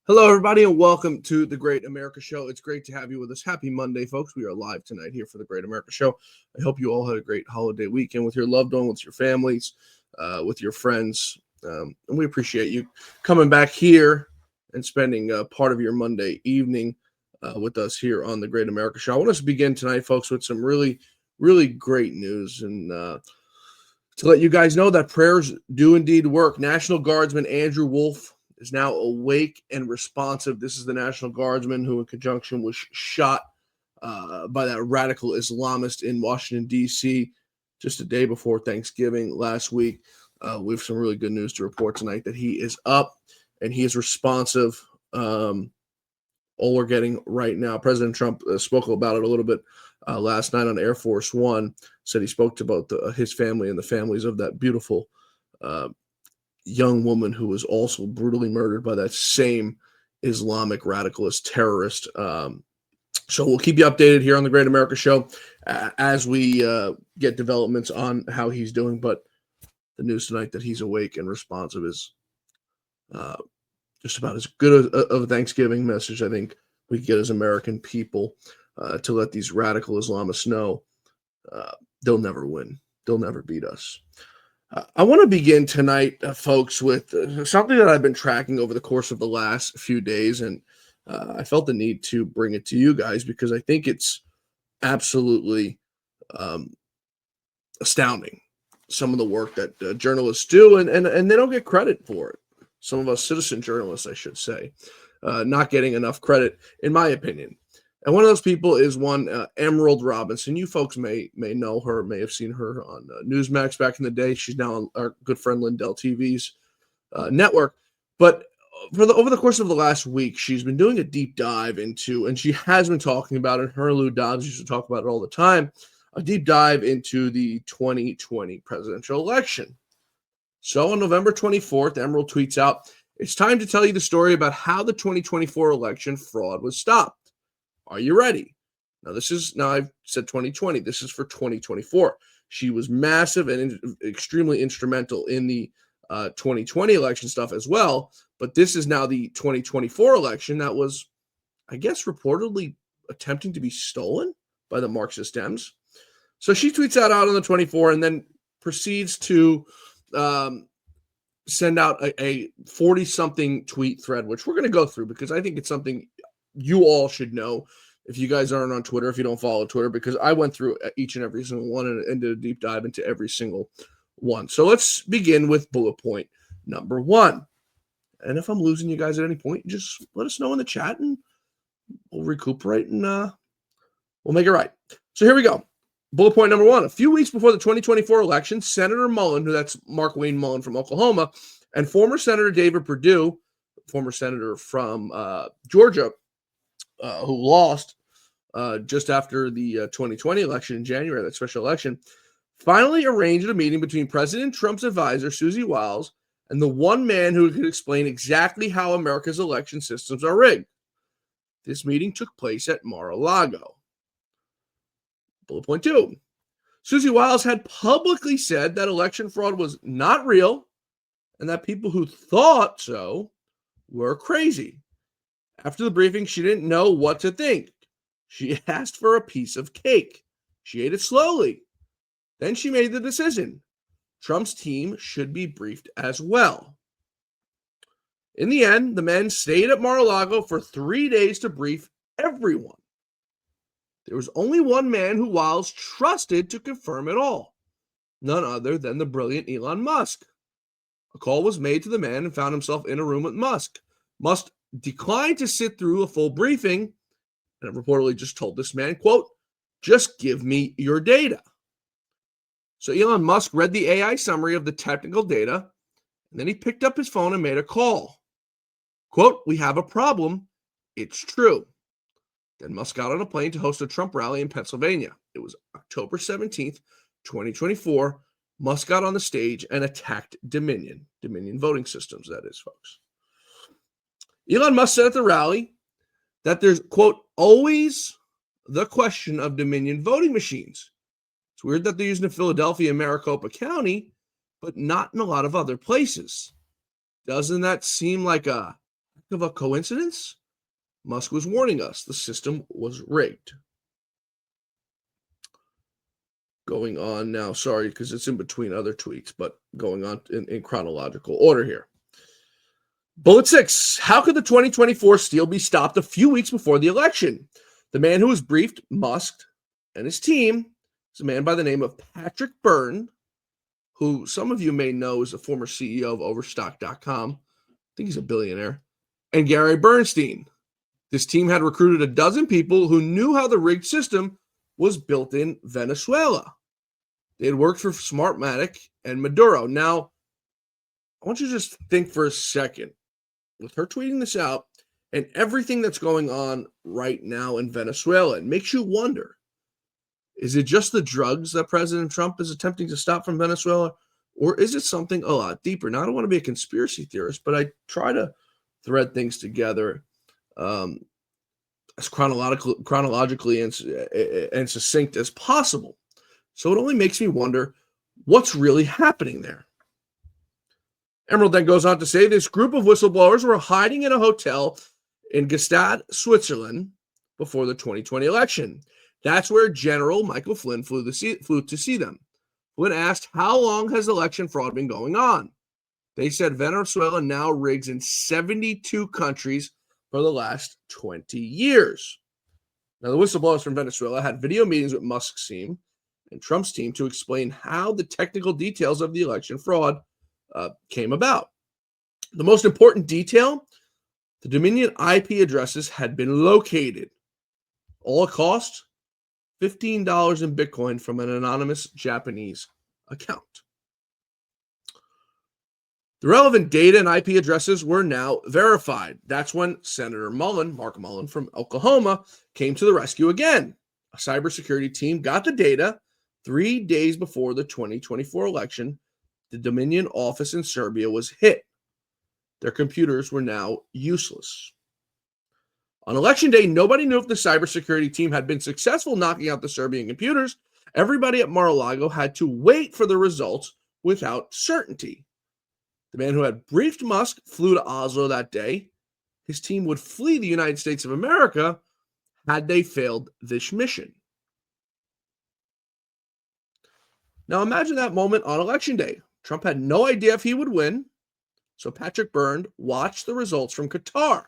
Hello, everybody, and welcome to the Great America Show. It's great to have you with us. Happy Monday, folks. We are live tonight here for the Great America Show. I hope you all had a great holiday weekend with your loved ones, with your families, with your friends. And we appreciate you coming back here and spending part of your Monday evening with us here on the Great America Show. I want us to begin tonight, folks, with some really, really great news. And to let you guys know that prayers do indeed work. National Guardsman Andrew Wolf is now awake and responsive. This is the National Guardsman who, in conjunction, was shot by that radical Islamist in Washington, D.C., just a day before Thanksgiving last week. We have some really good news to report tonight that he is up and he is responsive. All we're getting right now, President Trump spoke about it a little bit last night on Air Force One, said he spoke about his family and the families of that beautiful young woman who was also brutally murdered by that same Islamic radicalist terrorist. So we'll keep you updated here on the Great America Show as we get developments on how he's doing. But the news tonight that he's awake and responsive is just about as good of a Thanksgiving message I think we get as American people to let these radical Islamists know they'll never win. They'll never beat us. I want to begin tonight, folks, with something that I've been tracking over the course of the last few days, and I felt the need to bring it to you guys because I think it's absolutely astounding, some of the work that journalists do, and they don't get credit for it. Some of us citizen journalists, I should say, not getting enough credit, in my opinion. And one of those people is one Emerald Robinson. You folks may know her, may have seen her on Newsmax back in the day. She's now on our good friend Lindell TV's network. But over the course of the last week, she's been doing a deep dive into, and she has been talking about it. Her and Lou Dobbs used to talk about it all the time, a deep dive into the 2020 presidential election. So on November 24th, Emerald tweets out, "It's time to tell you the story about how the 2024 election fraud was stopped. Are you ready?" Now I've said 2020. This is for 2024. She was massive and extremely instrumental in the 2020 election stuff as well. But this is now the 2024 election that was, I guess, reportedly attempting to be stolen by the Marxist Dems. So she tweets that out on the 24th and then proceeds to send out a 40-something tweet thread, which we're going to go through because I think it's something you all should know if you guys aren't on Twitter, if you don't follow Twitter, because I went through each and every single one and did a deep dive into every single one. So let's begin with bullet point number 1. And if I'm losing you guys at any point, just let us know in the chat and we'll recuperate and we'll make it right. So here we go. Bullet point number 1. A few weeks before the 2024 election, Senator Mullen, that's Mark Wayne Mullen from Oklahoma, and former Senator David Perdue, former senator from Georgia, who lost just after the 2020 election in January, that special election, finally arranged a meeting between President Trump's advisor, Susie Wiles, and the one man who could explain exactly how America's election systems are rigged. This meeting took place at Mar-a-Lago. Bullet point 2. Susie Wiles had publicly said that election fraud was not real and that people who thought so were crazy. After the briefing, she didn't know what to think. She asked for a piece of cake. She ate it slowly. Then she made the decision. Trump's team should be briefed as well. In the end, the men stayed at Mar-a-Lago for 3 days to brief everyone. There was only one man who Wiles trusted to confirm it all, none other than the brilliant Elon Musk. A call was made to the man and found himself in a room with Musk. Musk declined to sit through a full briefing and reportedly just told this man, quote, "Just give me your data." So Elon Musk read the AI summary of the technical data, and then he picked up his phone and made a call. Quote, "We have a problem. It's true." Then Musk got on a plane to host a Trump rally in Pennsylvania. It was October 17th, 2024. Musk got on the stage and attacked Dominion voting systems, that is, folks. Elon Musk said at the rally that there's, quote, always the question of Dominion voting machines. It's weird that they're using in Philadelphia and Maricopa County, but not in a lot of other places. Doesn't that seem like a coincidence? Musk was warning us the system was rigged. Going on now, sorry, because it's in between other tweets, but going on in chronological order here. Bullet 6, how could the 2024 steal be stopped a few weeks before the election? The man who was briefed Musk and his team is a man by the name of Patrick Byrne, who some of you may know is a former CEO of Overstock.com. I think he's a billionaire. And Gary Bernstein. This team had recruited a dozen people who knew how the rigged system was built in Venezuela. They had worked for Smartmatic and Maduro. Now, I want you to just think for a second. With her tweeting this out and everything that's going on right now in Venezuela, it makes you wonder, is it just the drugs that President Trump is attempting to stop from Venezuela, or is it something a lot deeper? Now, I don't want to be a conspiracy theorist, but I try to thread things together as chronologically and succinct as possible. So it only makes me wonder what's really happening there. Emerald then goes on to say this group of whistleblowers were hiding in a hotel in Gstaad, Switzerland before the 2020 election. That's where General Michael Flynn flew to see them. Flynn asked, how long has election fraud been going on? They said Venezuela now rigs in 72 countries for the last 20 years. Now, the whistleblowers from Venezuela had video meetings with Musk's team and Trump's team to explain how the technical details of the election fraud came about. The most important detail, the Dominion IP addresses had been located. All cost, $15 in Bitcoin from an anonymous Japanese account. The relevant data and IP addresses were now verified. That's when Senator Mark Mullen from Oklahoma, came to the rescue again. A cybersecurity team got the data 3 days before the 2024 election. The Dominion office in Serbia was hit. Their computers were now useless. On election day, nobody knew if the cybersecurity team had been successful knocking out the Serbian computers. Everybody at Mar-a-Lago had to wait for the results without certainty. The man who had briefed Musk flew to Oslo that day. His team would flee the United States of America had they failed this mission. Now imagine that moment on election day. Trump had no idea if he would win, so Patrick Byrne watched the results from Qatar.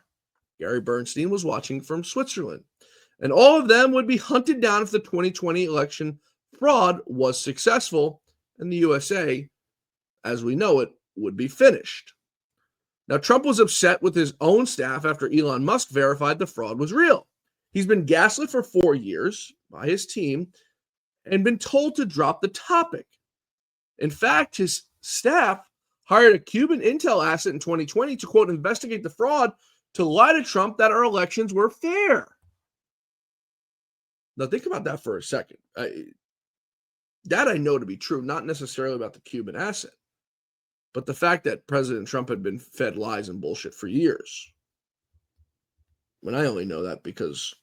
Gary Bernstein was watching from Switzerland. And all of them would be hunted down if the 2020 election fraud was successful, and the USA, as we know it, would be finished. Now, Trump was upset with his own staff after Elon Musk verified the fraud was real. He's been gaslit for 4 years by his team and been told to drop the topic. In fact, his staff hired a Cuban intel asset in 2020 to, quote, investigate the fraud to lie to Trump that our elections were fair. Now, think about that for a second. That I know to be true, not necessarily about the Cuban asset, but the fact that President Trump had been fed lies and bullshit for years. And I only know that because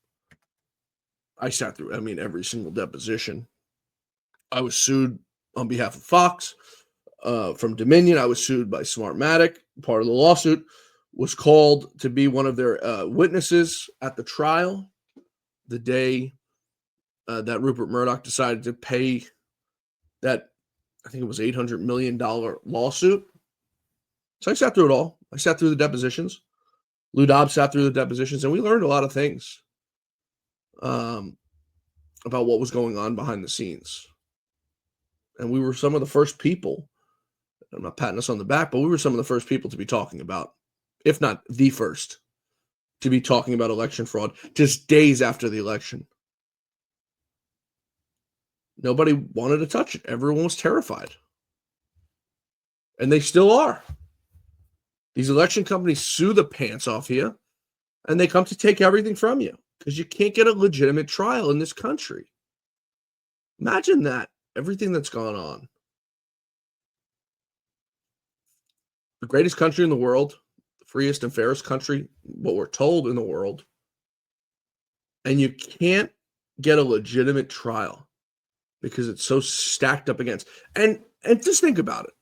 I sat through, every single deposition. I was sued on behalf of Fox from Dominion. I was sued by Smartmatic. Part of the lawsuit was called to be one of their witnesses at the trial the day that Rupert Murdoch decided to pay that, I think it was $800 million lawsuit. So I sat through it all. I sat through the depositions. Lou Dobbs sat through the depositions, and we learned a lot of things about what was going on behind the scenes. And we were some of the first people, I'm not patting us on the back, but we were some of the first people to be talking about, if not the first, to be talking about election fraud just days after the election. Nobody wanted to touch it. Everyone was terrified. And they still are. These election companies sue the pants off you, and they come to take everything from you because you can't get a legitimate trial in this country. Imagine that, everything that's gone on. The greatest country in the world, the freest and fairest country, what we're told in the world, and you can't get a legitimate trial because it's so stacked up against. And just think about it.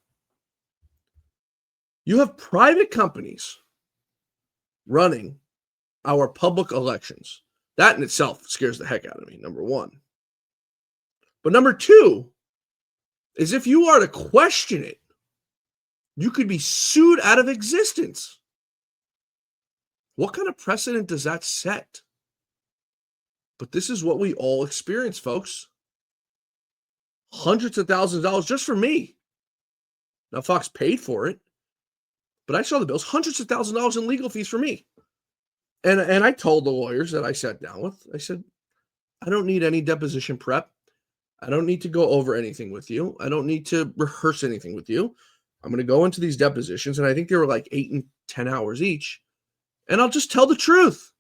You have private companies running our public elections. That in itself scares the heck out of me, number one. But number two is if you are to question it, you could be sued out of existence. What kind of precedent does that set? But this is what we all experience, folks. Hundreds of thousands of dollars just for me. Now, Fox paid for it, but I saw the bills, hundreds of thousands of dollars in legal fees for me. And I told the lawyers that I sat down with, I said, I don't need any deposition prep. I don't need to go over anything with you. I don't need to rehearse anything with you. I'm going to go into these depositions, and I think they were like 8 and 10 hours each, and I'll just tell the truth.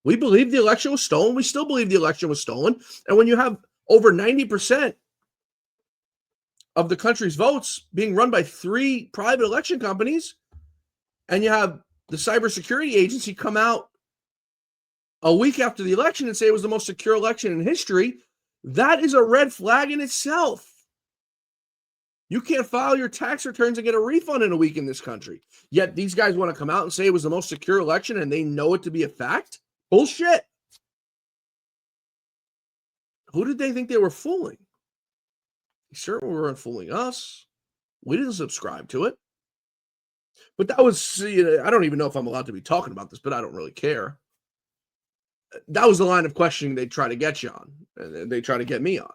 We believe the election was stolen. We still believe the election was stolen. And when you have over 90% of the country's votes being run by 3 private election companies, and you have the cybersecurity agency come out a week after the election and say it was the most secure election in history, that is a red flag in itself. You can't file your tax returns and get a refund in a week in this country. Yet these guys want to come out and say it was the most secure election and they know it to be a fact? Bullshit. Who did they think they were fooling? They certainly weren't fooling us. We didn't subscribe to it. But that was, I don't even know if I'm allowed to be talking about this, but I don't really care. That was the line of questioning they try to get you on, and they try to get me on.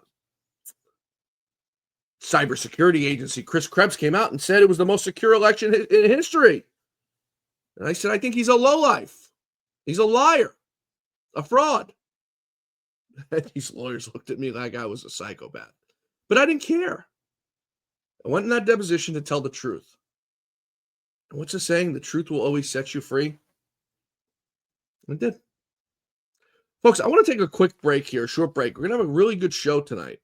Cybersecurity agency Chris Krebs came out and said it was the most secure election in history. And I said, I think he's a lowlife. He's a liar, a fraud. And these lawyers looked at me like I was a psychopath. But I didn't care. I went in that deposition to tell the truth. And what's the saying? The truth will always set you free. And it did. Folks, I want to take a quick break here, a short break. We're going to have a really good show tonight.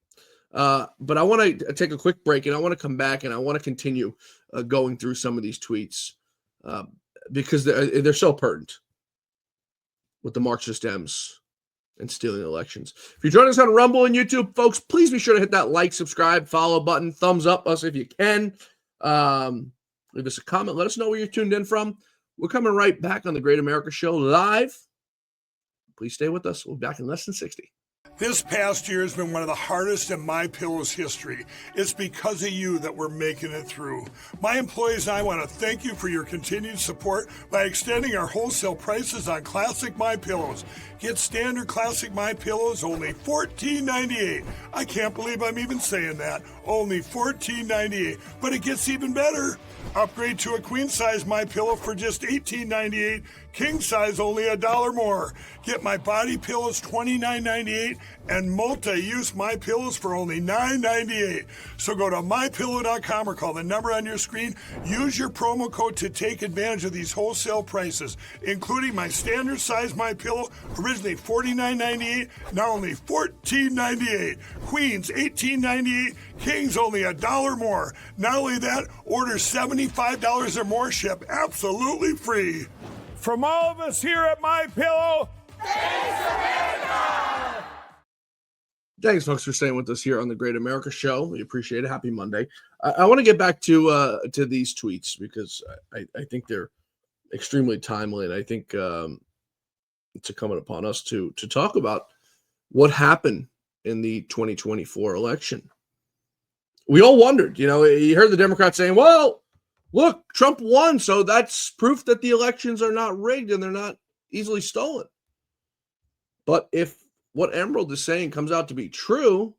But I want to take a quick break, and I want to come back, and I want to continue going through some of these tweets because they're so pertinent with the Marxist Dems and stealing elections. If you're joining us on Rumble and YouTube, folks, please be sure to hit that like, subscribe, follow button, thumbs up us if you can. Leave us a comment. Let us know where you're tuned in from. We're coming right back on the Great America Show live. Please stay with us. We'll be back in less than 60. This past year has been one of the hardest in MyPillow's history. It's because of you that we're making it through. My employees and I want to thank you for your continued support by extending our wholesale prices on classic MyPillows. Get standard classic MyPillows only $14.98. I can't believe I'm even saying that. Only $14.98. But it gets even better. Upgrade to a queen size MyPillow for just $18.98. King size only $1 more. Get my body pillows $29.98 and multi-use MyPillows for only $9.98. So go to mypillow.com or call the number on your screen. Use your promo code to take advantage of these wholesale prices, including my standard size MyPillow, originally $49.98, now only $14.98. Queens $18.98. Kings only $1 more. Not only that, order $75 or more, ship absolutely free. From all of us here at MyPillow, thanks, America! Thanks, folks, for staying with us here on the Great America Show. We appreciate it. Happy Monday. I want to get back to these tweets because I think they're extremely timely, and I think it's incumbent upon us to talk about what happened in the 2024 election. We all wondered, you heard the Democrats saying, well, look, Trump won, so that's proof that the elections are not rigged and they're not easily stolen. But if what Emerald is saying comes out to be true,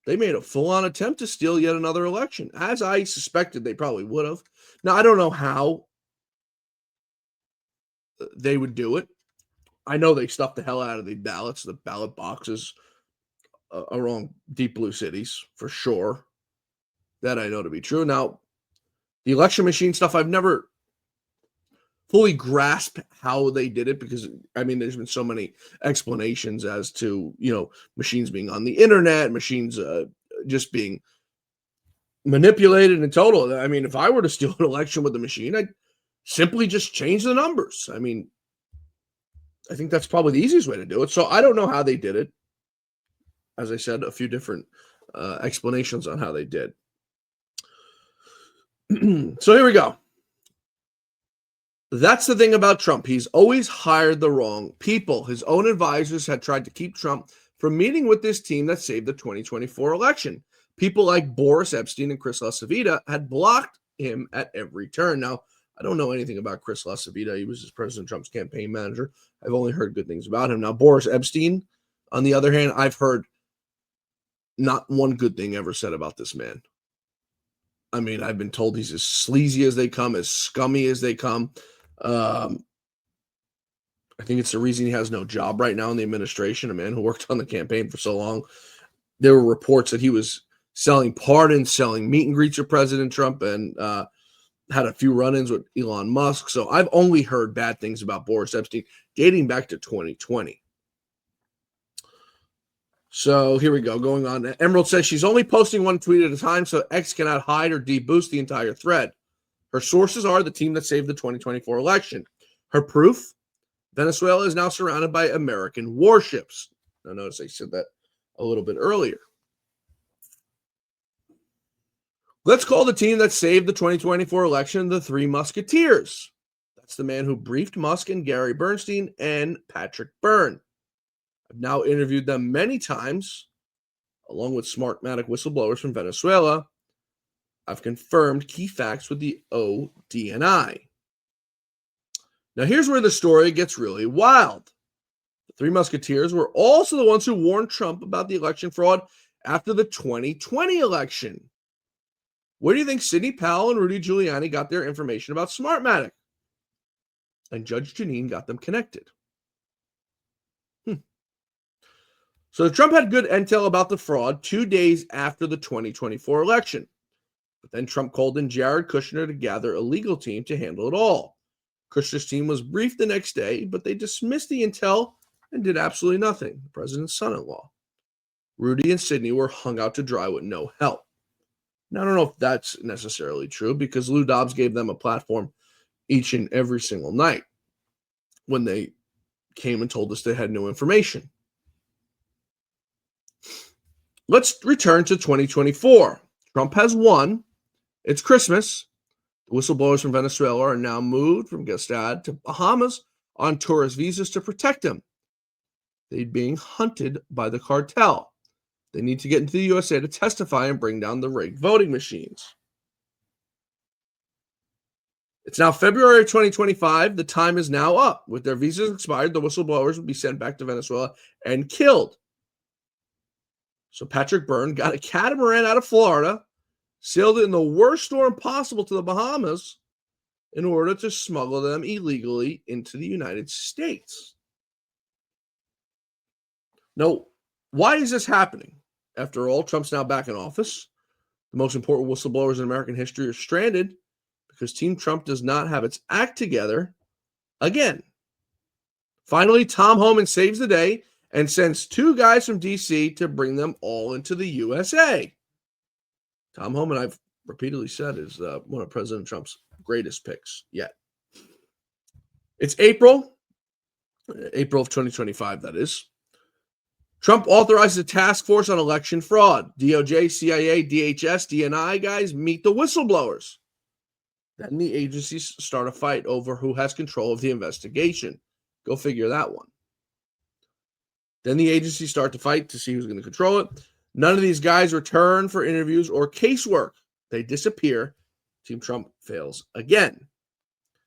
they made a full-on attempt to steal yet another election, as I suspected they probably would have. Now, I don't know how they would do it. I know they stuffed the hell out of the ballots, the ballot boxes around deep blue cities, for sure. That I know to be true. Now, the election machine stuff, I've never fully grasped how they did it because, there's been so many explanations as to, machines being on the internet, machines just being manipulated in total. If I were to steal an election with the machine, I'd simply just change the numbers. I think that's probably the easiest way to do it. So I don't know how they did it. As I said, a few different explanations on how they did. So here we go. That's the thing about Trump. He's always hired the wrong people. His own advisors had tried to keep Trump from meeting with this team that saved the 2024 election. People like Boris Epstein and Chris LaCivita had blocked him at every turn. Now, I don't know anything about Chris LaCivita. He was President Trump's campaign manager. I've only heard good things about him. Now, Boris Epstein, on the other hand, I've heard not one good thing ever said about this man. I mean, I've been told he's as sleazy as they come, as scummy as they come. I think it's the reason he has no job right now in the administration, a man who worked on the campaign for so long. There were reports that he was selling pardons, selling meet and greets with President Trump, and had a few run-ins with Elon Musk. So I've only heard bad things about Boris Epstein dating back to 2020. So here we go, going on. Emerald says she's only posting one tweet at a time, so X cannot hide or deboost the entire thread. Her sources are the team that saved the 2024 election. Her proof, Venezuela is now surrounded by American warships. Now notice I said that a little bit earlier. Let's call the team that saved the 2024 election the Three Musketeers. That's the man who briefed Musk and Gary Bernstein and Patrick Byrne. I've now interviewed them many times, along with Smartmatic whistleblowers from Venezuela. I've confirmed key facts with the ODNI. Now, here's where the story gets really wild. The Three Musketeers were also the ones who warned Trump about the election fraud after the 2020 election. Where do you think Sidney Powell and Rudy Giuliani got their information about Smartmatic? And Judge Jeanine got them connected. So Trump had good intel about the fraud 2 days after the 2024 election. But then Trump called in Jared Kushner to gather a legal team to handle it all. Kushner's team was briefed the next day, but they dismissed the intel and did absolutely nothing. The president's son-in-law. Rudy and Sidney were hung out to dry with no help. Now, I don't know if that's necessarily true because Lou Dobbs gave them a platform each and every single night when they came and told us they had no information. Let's return to 2024. Trump has won. It's Christmas. The whistleblowers from Venezuela are now moved from Gestad to Bahamas on tourist visas to protect him. They're being hunted by the cartel. They need to get into the USA to testify and bring down the rigged voting machines. It's now February 2025. The time is now up. With their visas expired, the whistleblowers will be sent back to Venezuela and killed. So Patrick Byrne got a catamaran out of Florida, sailed in the worst storm possible to the Bahamas in order to smuggle them illegally into the United States. Now, why is this happening? After all, Trump's now back in office. The most important whistleblowers in American history are stranded because Team Trump does not have its act together again. Finally, Tom Homan saves the day and sends 2 guys from D.C. to bring them all into the USA. Tom Homan, I've repeatedly said, is one of President Trump's greatest picks yet. It's April of 2025, that is. Trump authorizes a task force on election fraud. DOJ, CIA, DHS, DNI guys meet the whistleblowers. Then the agencies start a fight over who has control of the investigation. Go figure that one. Then the agencies start to fight to see who's going to control it. None of these guys return for interviews or casework. They disappear. Team Trump fails again.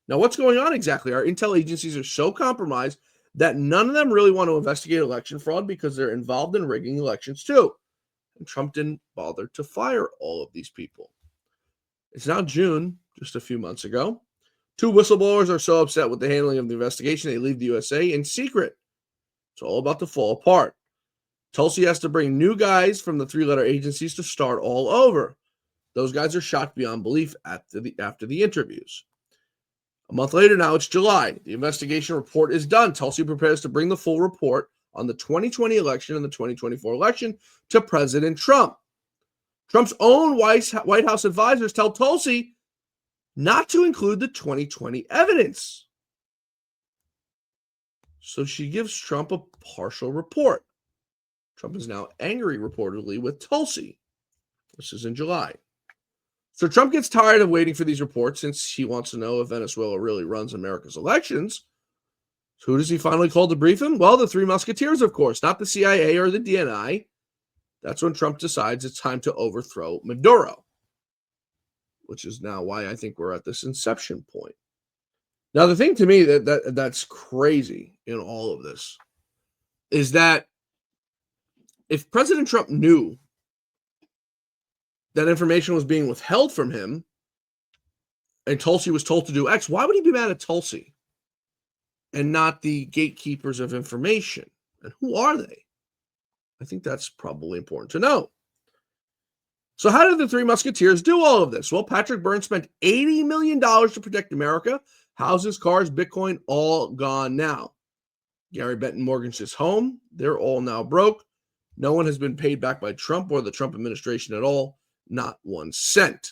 Now, what's going on exactly? Our intel agencies are so compromised that none of them really want to investigate election fraud because they're involved in rigging elections too. And Trump didn't bother to fire all of these people. It's now June, just a few months ago. 2 whistleblowers are so upset with the handling of the investigation, they leave the USA in secret. It's all about to fall apart. Tulsi has to bring new guys from the 3-letter agencies to start all over. Those guys are shocked beyond belief after the interviews. A month later now, it's July. The investigation report is done. Tulsi prepares to bring the full report on the 2020 election and the 2024 election to President Trump. Trump's own White House advisors tell Tulsi not to include the 2020 evidence. So she gives Trump a partial report. Trump is now angry, reportedly, with Tulsi. This is in July. So Trump gets tired of waiting for these reports since he wants to know if Venezuela really runs America's elections. So who does he finally call to brief him? Well, the Three Musketeers, of course, not the CIA or the DNI. That's when Trump decides it's time to overthrow Maduro, which is now why I think we're at this inception point. Now, the thing to me that's crazy in all of this is that if President Trump knew that information was being withheld from him and Tulsi was told to do X, why would he be mad at Tulsi and not the gatekeepers of information? And who are they? I think that's probably important to know. So how did the Three Musketeers do all of this? Well, Patrick Byrne spent $80 million to protect America. Houses, cars, Bitcoin, all gone now. Gary Benton mortgaged his home. They're all now broke. No one has been paid back by Trump or the Trump administration at all. Not 1 cent.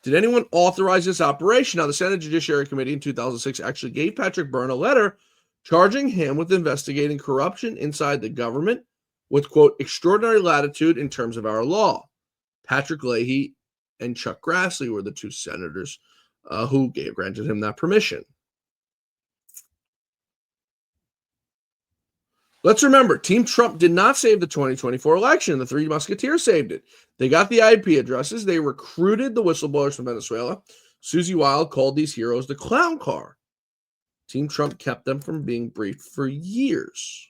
Did anyone authorize this operation? Now, the Senate Judiciary Committee in 2006 actually gave Patrick Byrne a letter charging him with investigating corruption inside the government with, quote, extraordinary latitude in terms of our law. Patrick Leahy and Chuck Grassley were the two senators who granted him that permission. Let's remember, Team Trump did not save the 2024 election. The Three Musketeers saved it. They got the IP addresses. They recruited the whistleblowers from Venezuela. Susie Wild called these heroes the clown car. Team Trump kept them from being briefed for years.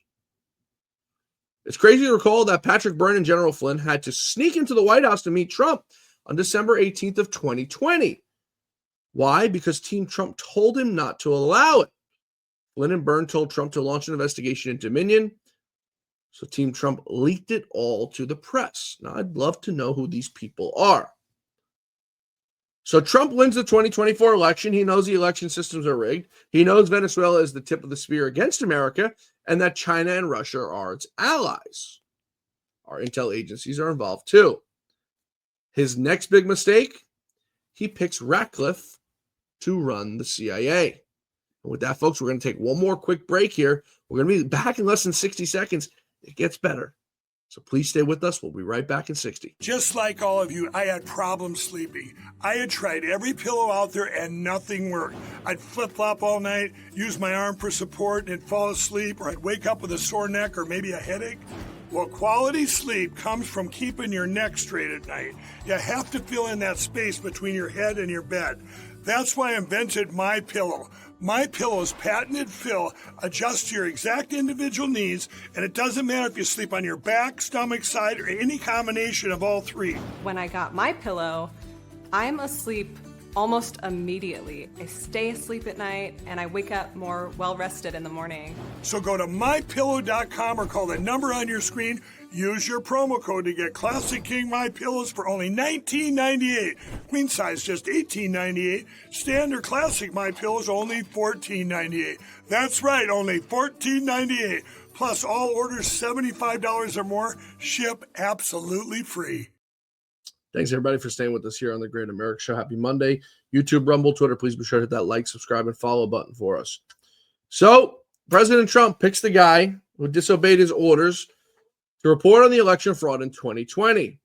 It's crazy to recall that Patrick Byrne and General Flynn had to sneak into the White House to meet Trump on December 18th of 2020. Why? Because Team Trump told him not to allow it. Flynn and Byrne told Trump to launch an investigation into Dominion, so Team Trump leaked it all to the press. Now, I'd love to know who these people are. So Trump wins the 2024 election. He knows the election systems are rigged. He knows Venezuela is the tip of the spear against America and that China and Russia are its allies. Our intel agencies are involved too. His next big mistake, he picks Ratcliffe to run the CIA. And with that, folks, we're going to take one more quick break here. We're going to be back in less than 60 seconds. It gets better. So please stay with us. We'll be right back in 60. Just like all of you, I had problems sleeping. I had tried every pillow out there and nothing worked. I'd flip-flop all night, use my arm for support, and fall asleep, or I'd wake up with a sore neck or maybe a headache. Well, quality sleep comes from keeping your neck straight at night. You have to fill in that space between your head and your bed. That's why I invented MyPillow. MyPillow's patented fill adjusts to your exact individual needs, and it doesn't matter if you sleep on your back, stomach, side, or any combination of all three. When I got MyPillow, I'm asleep almost immediately. I stay asleep at night, and I wake up more well-rested in the morning. So go to MyPillow.com or call the number on your screen. Use your promo code to get Classic King MyPillows for only $19.98. Queen size just $18.98. Standard Classic MyPillows only $14.98. That's right, only $14.98. Plus all orders $75 or more ship absolutely free. Thanks, everybody, for staying with us here on the Great America Show. Happy Monday. YouTube, Rumble, Twitter, please be sure to hit that like, subscribe, and follow button for us. So, President Trump picks the guy who disobeyed his orders to report on the election fraud in 2020.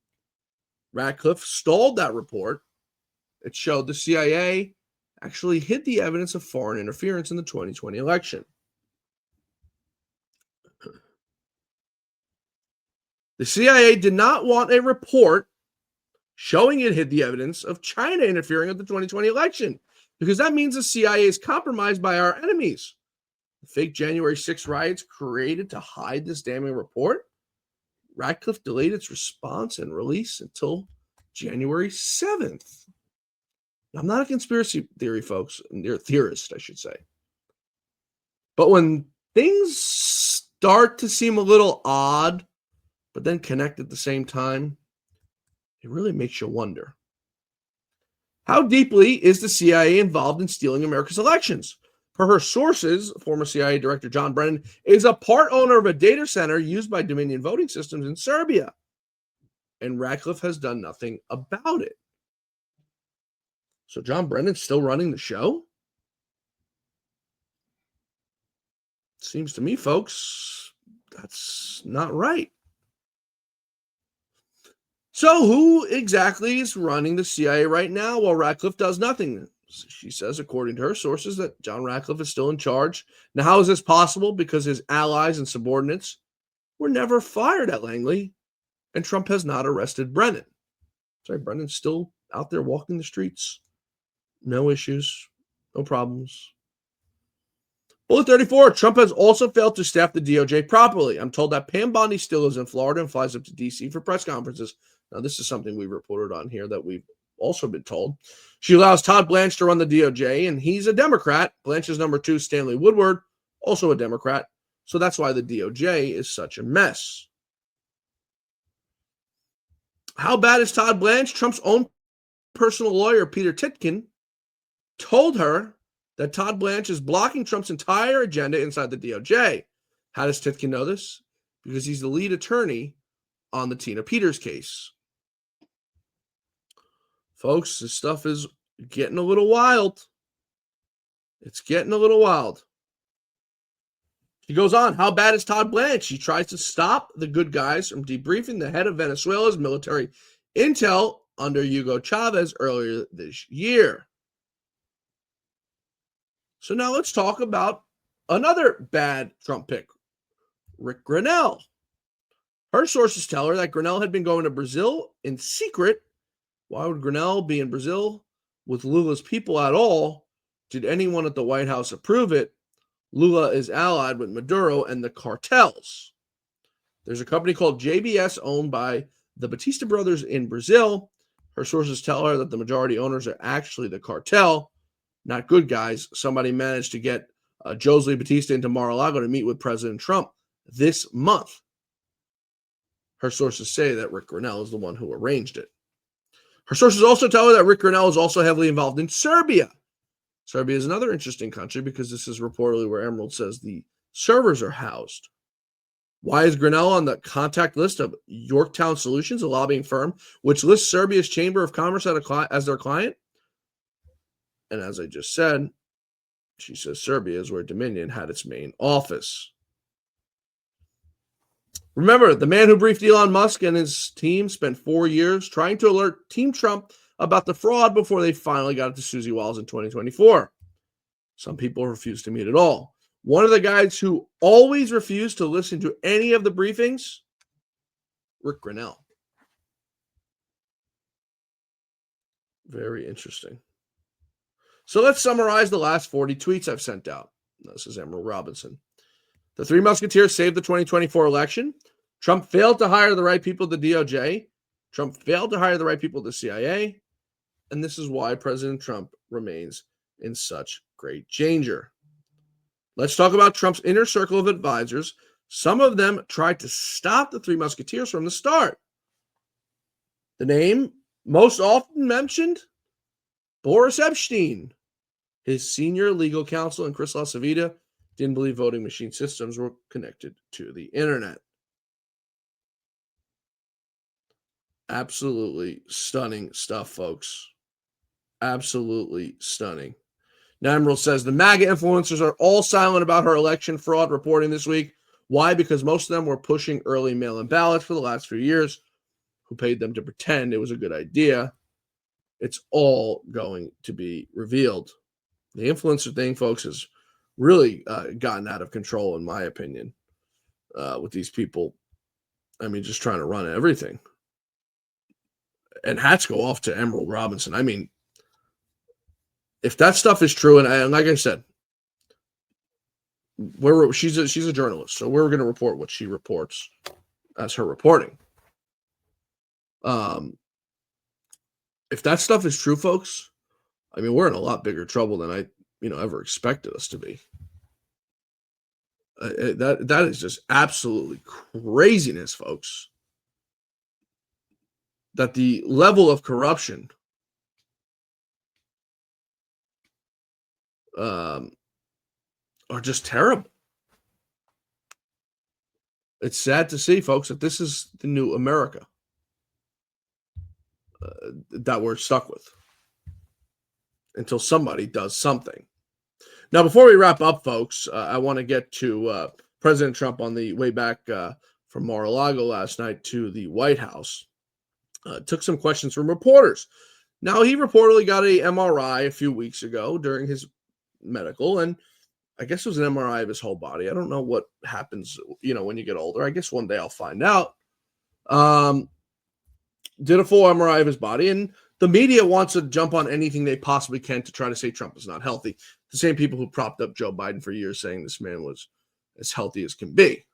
Ratcliffe stalled that report. It showed the CIA actually hid the evidence of foreign interference in the 2020 election. The CIA did not want a report showing it hid the evidence of China interfering with the 2020 election, because that means the CIA is compromised by our enemies. The fake January 6 riots created to hide this damning report. Ratcliffe delayed its response and release until January 7th. I'm not a conspiracy theory, folks. You're a theorist, I should say. But when things start to seem a little odd, but then connect at the same time, it really makes you wonder. How deeply is the CIA involved in stealing America's elections? Per her sources, former CIA Director John Brennan is a part owner of a data center used by Dominion voting systems in Serbia. And Ratcliffe has done nothing about it. So John Brennan's still running the show? Seems to me, folks, that's not right. So who exactly is running the CIA right now while Ratcliffe does nothing? She says, according to her sources, that John Ratcliffe is still in charge. Now, how is this possible? Because his allies and subordinates were never fired at Langley, and Trump has not arrested Brennan. Sorry, Brennan's still out there walking the streets. No issues, no problems. Bullet 34, Trump has also failed to staff the DOJ properly. I'm told that Pam Bondi still lives in Florida and flies up to D.C. for press conferences. Now, this is something we reported on here that we've also been told. She allows Todd Blanche to run the DOJ, and he's a Democrat. Blanche's number 2, Stanley Woodward, also a Democrat. So that's why the DOJ is such a mess. How bad is Todd Blanche? Trump's own personal lawyer, Peter Titkin, told her that Todd Blanche is blocking Trump's entire agenda inside the DOJ. How does Titkin know this? Because he's the lead attorney on the Tina Peters case. Folks, this stuff is getting a little wild. It's getting a little wild. He goes on, how bad is Todd Blanche? He tries to stop the good guys from debriefing the head of Venezuela's military intel under Hugo Chavez earlier this year. So now let's talk about another bad Trump pick, Rick Grenell. Her sources tell her that Grenell had been going to Brazil in secret. Why would Grenell be in Brazil with Lula's people at all? Did anyone at the White House approve it? Lula is allied with Maduro and the cartels. There's a company called JBS owned by the Batista brothers in Brazil. Her sources tell her that the majority owners are actually the cartel, not good guys. Somebody managed to get Josley Batista into Mar-a-Lago to meet with President Trump this month. Her sources say that Rick Grenell is the one who arranged it. Her sources also tell her that Rick Grenell is also heavily involved in Serbia. Serbia is another interesting country because this is reportedly where Emerald says the servers are housed. Why is Grenell on the contact list of Yorktown Solutions, a lobbying firm, which lists Serbia's Chamber of Commerce as their client? And as I just said, she says Serbia is where Dominion had its main office. Remember, the man who briefed Elon Musk and his team spent 4 years trying to alert Team Trump about the fraud before they finally got it to Susie Wiles in 2024. Some people refused to meet at all. One of the guys who always refused to listen to any of the briefings, Rick Grenell. Very interesting. So let's summarize the last 40 tweets I've sent out. This is Emerald Robinson. The Three Musketeers saved the 2024 election. Trump failed to hire the right people at the DOJ. Trump failed to hire the right people at the CIA. And this is why President Trump remains in such great danger. Let's talk about Trump's inner circle of advisors. Some of them tried to stop the Three Musketeers from the start. The name most often mentioned, Boris Epstein. His senior legal counsel and Chris LaCivita didn't believe voting machine systems were connected to the internet. Absolutely stunning stuff, folks. Absolutely stunning. Now, Emerald says the MAGA influencers are all silent about her election fraud reporting this week. Why? Because most of them were pushing early mail-in ballots for the last few years. Who paid them to pretend it was a good idea? It's all going to be revealed. The influencer thing, folks, has really gotten out of control, in my opinion, with these people. I mean, just trying to run everything. And hats go off to Emerald Robinson. I mean, if that stuff is true, and like I said, she's a journalist, so we're going to report what she reports as her reporting. If that stuff is true, folks, I mean, we're in a lot bigger trouble than I ever expected us to be. That is just absolutely craziness, folks. That the level of corruption are just terrible. It's sad to see, folks, that this is the new America that we're stuck with until somebody does something. Now, before we wrap up, folks, I want to get to President Trump on the way back from Mar-a-Lago last night to the White House. Took some questions from reporters. Now, he reportedly got a MRI a few weeks ago during his medical, and I guess it was an MRI of his whole body. I don't know what happens, when you get older. I guess one day I'll find out. Did a full MRI of his body, and the media wants to jump on anything they possibly can to try to say Trump is not healthy. The same people who propped up Joe Biden for years saying this man was as healthy as can be.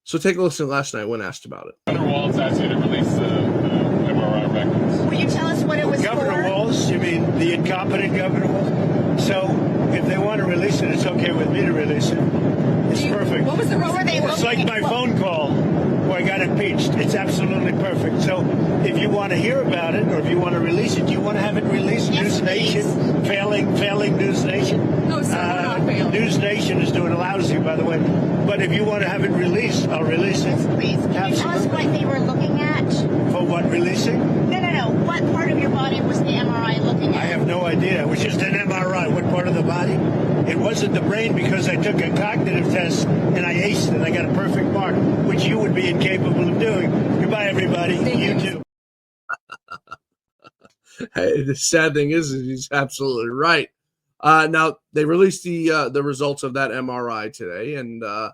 So take a listen last night when asked about it. Governor Walz asked you to release the MRI records. Will you tell us what it was Governor for? Walz, you mean the incompetent Governor Walz? So if they want to release it, it's okay with me to release it. It's perfect. What was the reason they It's like my phone call where I got impeached. It's absolutely perfect. So if you want to hear about it or if you want to release it, do you want to have it released? Yes, News Nation, failing News Nation. No, sir, we're not failing. News Nation is doing lousy, by the way. But if you want to have it released, I'll release it. Please, can you tell us what they were looking at? For what, releasing? No. What part of your body was the MRI looking at? I have no idea. It was just an MRI. What part of the body? It wasn't the brain because I took a cognitive test and I aced it. I got a perfect mark, which you would be incapable of doing. Goodbye, everybody. You too. Hey, the sad thing is he's absolutely right. Now, they released the results of that MRI today, and the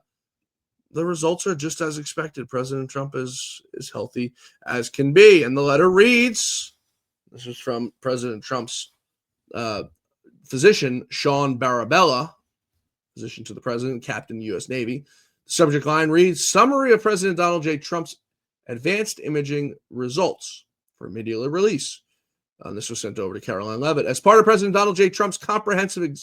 results are just as expected. President Trump is healthy as can be. And the letter reads, this is from President Trump's physician, Sean Barabella, physician to the president, captain, U.S. Navy. The subject line reads, summary of President Donald J. Trump's advanced imaging results for immediate release. This was sent over to Caroline Levitt. As part of President Donald J. Trump's comprehensive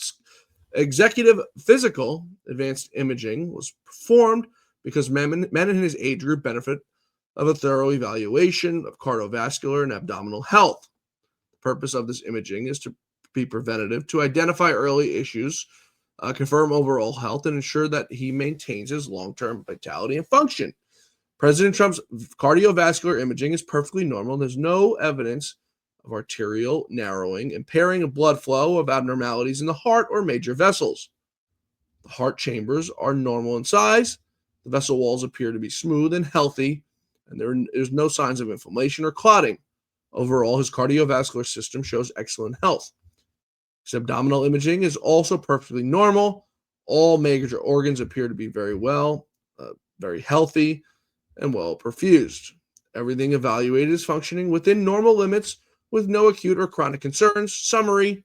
executive physical, advanced imaging was performed because men in his age group benefit of a thorough evaluation of cardiovascular and abdominal health. The purpose of this imaging is to be preventative, to identify early issues, confirm overall health, and ensure that he maintains his long-term vitality and function. President Trump's cardiovascular imaging is perfectly normal. There's no evidence of arterial narrowing, impairing of blood flow, of abnormalities in the heart or major vessels. The heart chambers are normal in size. The vessel walls appear to be smooth and healthy, and there's no signs of inflammation or clotting. Overall, his cardiovascular system shows excellent health. His abdominal imaging is also perfectly normal. All major organs appear to be very well, very healthy, and well perfused. Everything evaluated is functioning within normal limits with no acute or chronic concerns. Summary.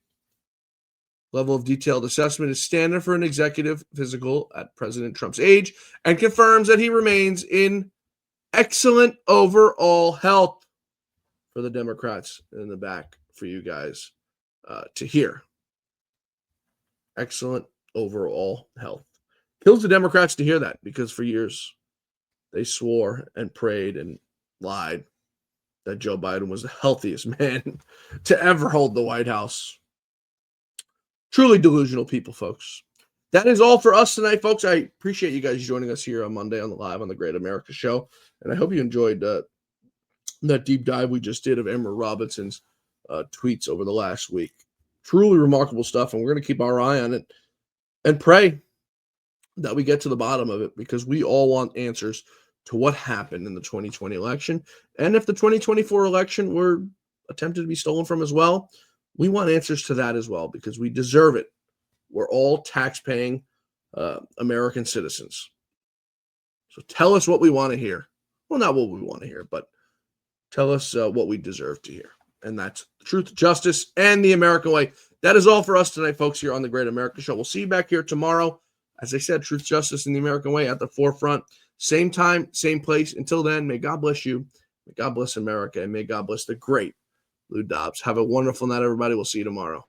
Level of detailed assessment is standard for an executive physical at President Trump's age and confirms that he remains in excellent overall health. For the Democrats in the back for you guys to hear. Excellent overall health. Kills the Democrats to hear that because for years they swore and prayed and lied that Joe Biden was the healthiest man to ever hold the White House. Truly delusional people, folks. That is all for us tonight, folks. I appreciate you guys joining us here on Monday on the Live on the Great America Show. And I hope you enjoyed that deep dive we just did of Emerald Robinson's tweets over the last week. Truly remarkable stuff, and we're going to keep our eye on it and pray that we get to the bottom of it because we all want answers to what happened in the 2020 election. And if the 2024 election were attempted to be stolen from as well, we want answers to that as well because we deserve it. We're all tax-paying American citizens. So tell us what we want to hear. Well, not what we want to hear, but tell us what we deserve to hear. And that's truth, justice, and the American way. That is all for us tonight, folks, here on the Great America Show. We'll see you back here tomorrow. As I said, truth, justice, and the American way at the forefront. Same time, same place. Until then, may God bless you. May God bless America. And may God bless the great Lou Dobbs. Have a wonderful night, everybody. We'll see you tomorrow.